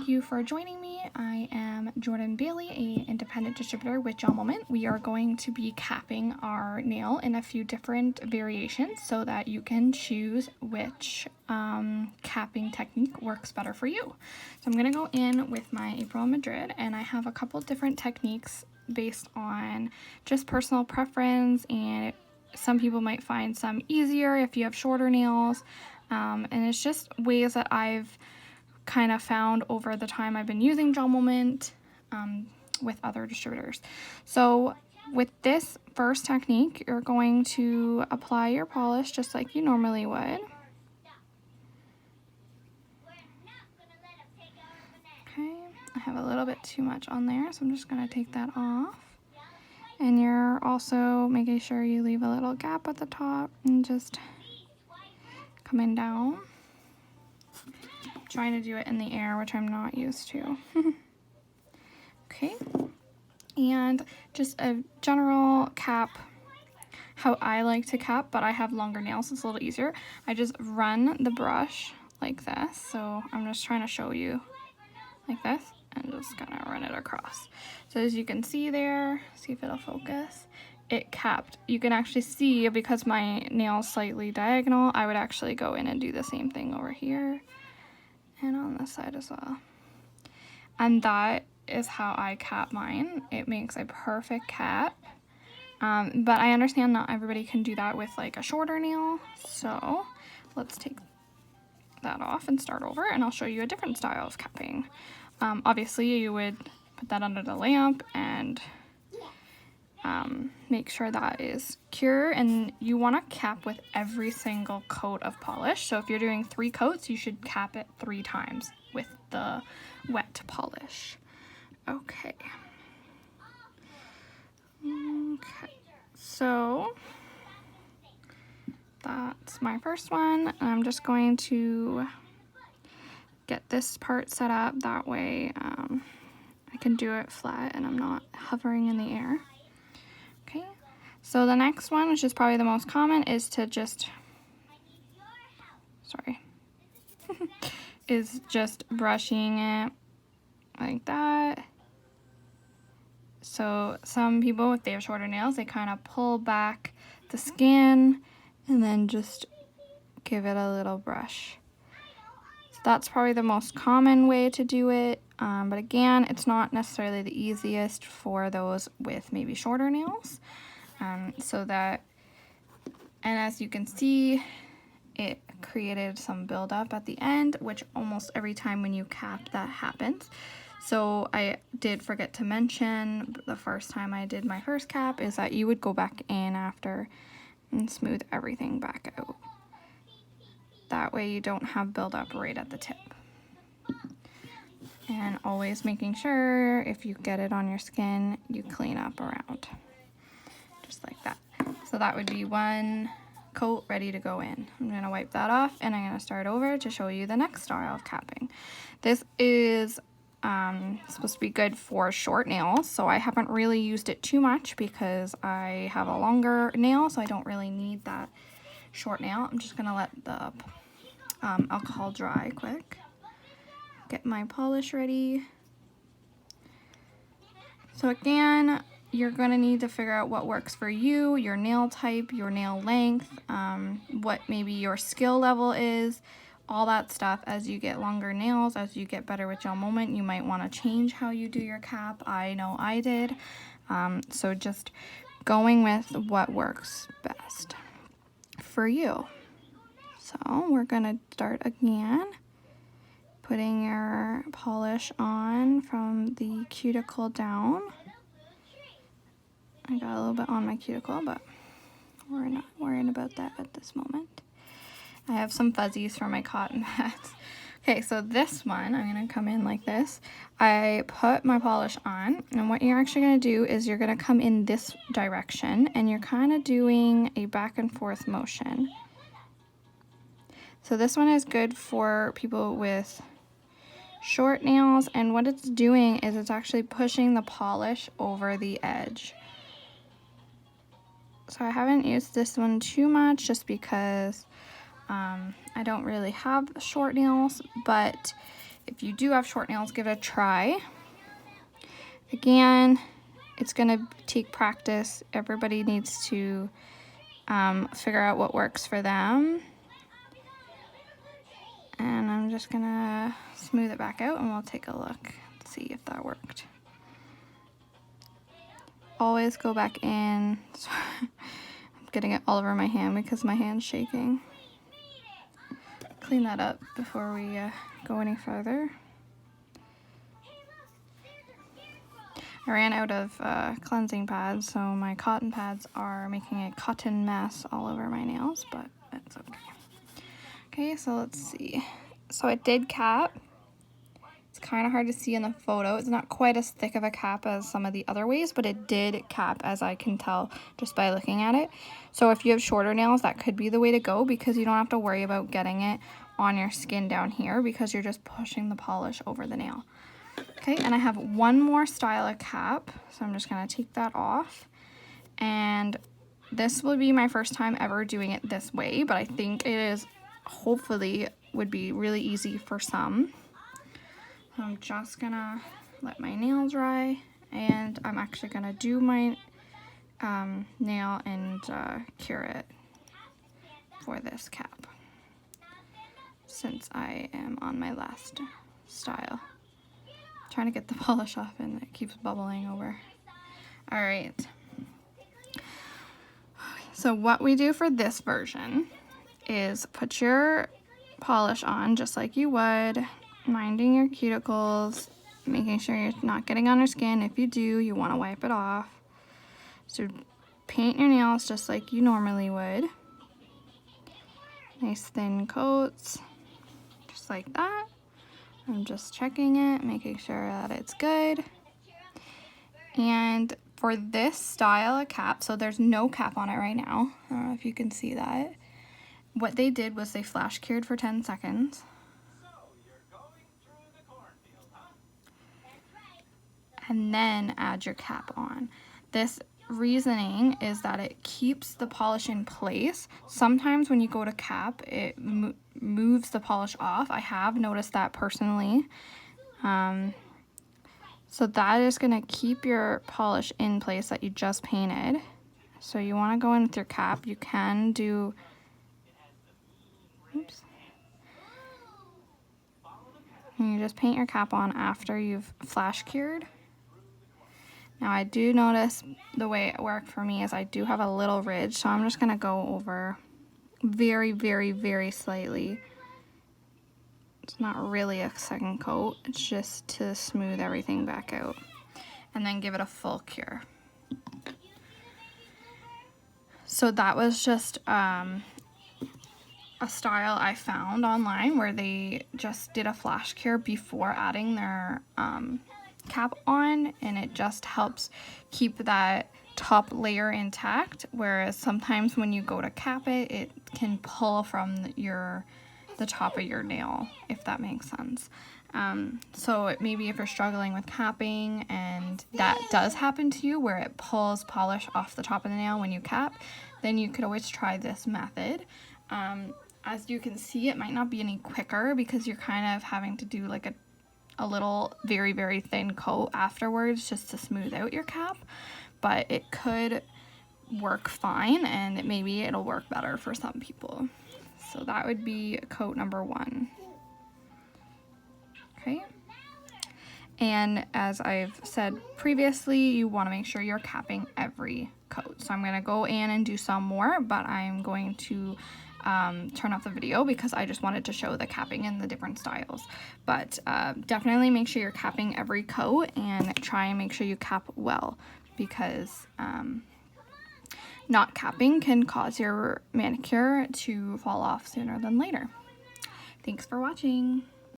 you for joining me. I am Jordan Bailey, an independent distributor with GelMoment. We are going to be capping our nail in a few different variations so that you can choose which capping technique works better for you. So I'm going to go in with my April Madrid, and I have a couple different techniques based on just personal preference, and some people might find some easier if you have shorter nails, and it's just ways that I've kind of found over the time I've been using GelMoment with other distributors. So with this first technique, you're going to apply your polish just like you normally would. Okay, I have a little bit too much on there, so I'm just going to take that off. And you're also making sure you leave a little gap at the top and just coming down. Trying to do it in the air, which I'm not used to. Okay, and just a general cap, how I like to cap, but I have longer nails, so it's a little easier. I just run the brush like this, so I'm just trying to show you like this, and just kind of run it across. So as you can see there, see if it'll focus, it capped. You can actually see, because my nail's slightly diagonal, I would actually go in and do the same thing over here and on this side as well. And that is how I cap mine. It makes a perfect cap. But I understand not everybody can do that with like a shorter nail. So let's take that off and start over, and I'll show you a different style of capping. Obviously you would put that under the lamp and make sure that is cure, and you want to cap with every single coat of polish. So if you're doing 3 coats, you should cap it 3 times with the wet polish. Okay, so that's my first one. I'm just going to get this part set up, that way I can do it flat and I'm not hovering in the air. Okay, so the next one, which is probably the most common, is to just, is just brushing it like that. So some people, if they have shorter nails, they kind of pull back the skin and then just give it a little brush. So that's probably the most common way to do it. But again, it's not necessarily the easiest for those with maybe shorter nails. So that, and as you can see, it created some buildup at the end, which almost every time when you cap that happens. So I did forget to mention the first time I did my first cap is that you would go back in after and smooth everything back out. That way you don't have buildup right at the tip. And always making sure if you get it on your skin, you clean up around. Just like that. So that would be 1 coat ready to go in. I'm going to wipe that off, and I'm going to start over to show you the next style of capping. This is supposed to be good for short nails, so I haven't really used it too much because I have a longer nail, so I don't really need that short nail. I'm just going to let the alcohol dry quick. Get my polish ready. So again, you're going to need to figure out what works for you, your nail type, your nail length, what maybe your skill level is, all that stuff. As you get longer nails, as you get better with GelMoment, you might want to change how you do your cap. I know I did. So just going with what works best for you. So we're going to start again. Putting your polish on from the cuticle down. I got a little bit on my cuticle, but we're not worrying about that at this moment. I have some fuzzies for my cotton pads. Okay, so this one, I'm going to come in like this. I put my polish on, and what you're actually going to do is you're going to come in this direction, and you're kind of doing a back and forth motion. So this one is good for people with short nails, and what it's doing is it's actually pushing the polish over the edge. So I haven't used this one too much just because I don't really have short nails, but if you do have short nails, give it a try. Again, it's gonna take practice. Everybody needs to figure out what works for them. And I'm just gonna smooth it back out and we'll take a look and see if that worked. Always go back in. I'm getting it all over my hand because my hand's shaking. Clean that up before we go any further. I ran out of cleansing pads, so my cotton pads are making a cotton mess all over my nails, but it's okay. Okay, so let's see. So it did cap. It's kind of hard to see in the photo. It's not quite as thick of a cap as some of the other ways, but it did cap, as I can tell just by looking at it. So if you have shorter nails, that could be the way to go, because you don't have to worry about getting it on your skin down here because you're just pushing the polish over the nail. Okay, and I have one more style of cap, so I'm just going to take that off. And this will be my first time ever doing it this way, but I think it is, hopefully, would be really easy for some. So I'm just going to let my nail dry, and I'm actually going to do my nail and cure it for this cap, since I am on my last style. Trying to get the polish off and it keeps bubbling over. All right. So what we do for this version is put your polish on just like you would, minding your cuticles, making sure you're not getting on your skin. If you do, you want to wipe it off. So paint your nails just like you normally would. Nice thin coats, just like that. I'm just checking it, making sure that it's good. And for this style of cap, so there's no cap on it right now. I don't know if you can see that. What they did was they flash cured for 10 seconds. And then add your cap on. This reasoning is that it keeps the polish in place. Sometimes when you go to cap, it moves the polish off. I have noticed that personally. So that is going to keep your polish in place that you just painted. So you want to go in with your cap. You can do, oops. And you just paint your cap on after you've flash cured. Now I do notice the way it worked for me is I do have a little ridge, so I'm just going to go over very, very, very slightly. It's not really a second coat, it's just to smooth everything back out. And then give it a full cure. So that was just a style I found online where they just did a flash cure before adding their cap on, and it just helps keep that top layer intact, whereas sometimes when you go to cap it, it can pull from the top of your nail, if that makes sense. So maybe if you're struggling with capping and that does happen to you where it pulls polish off the top of the nail when you cap, then you could always try this method. As you can see, it might not be any quicker because you're kind of having to do like a little very, very thin coat afterwards just to smooth out your cap, but it could work fine, and maybe it'll work better for some people. So that would be coat number 1. Okay. And as I've said previously, you want to make sure you're capping every coat. So I'm going to go in and do some more, but I'm going to turn off the video because I just wanted to show the capping in the different styles. But definitely make sure you're capping every coat and try and make sure you cap well, because not capping can cause your manicure to fall off sooner than later. Thanks for watching.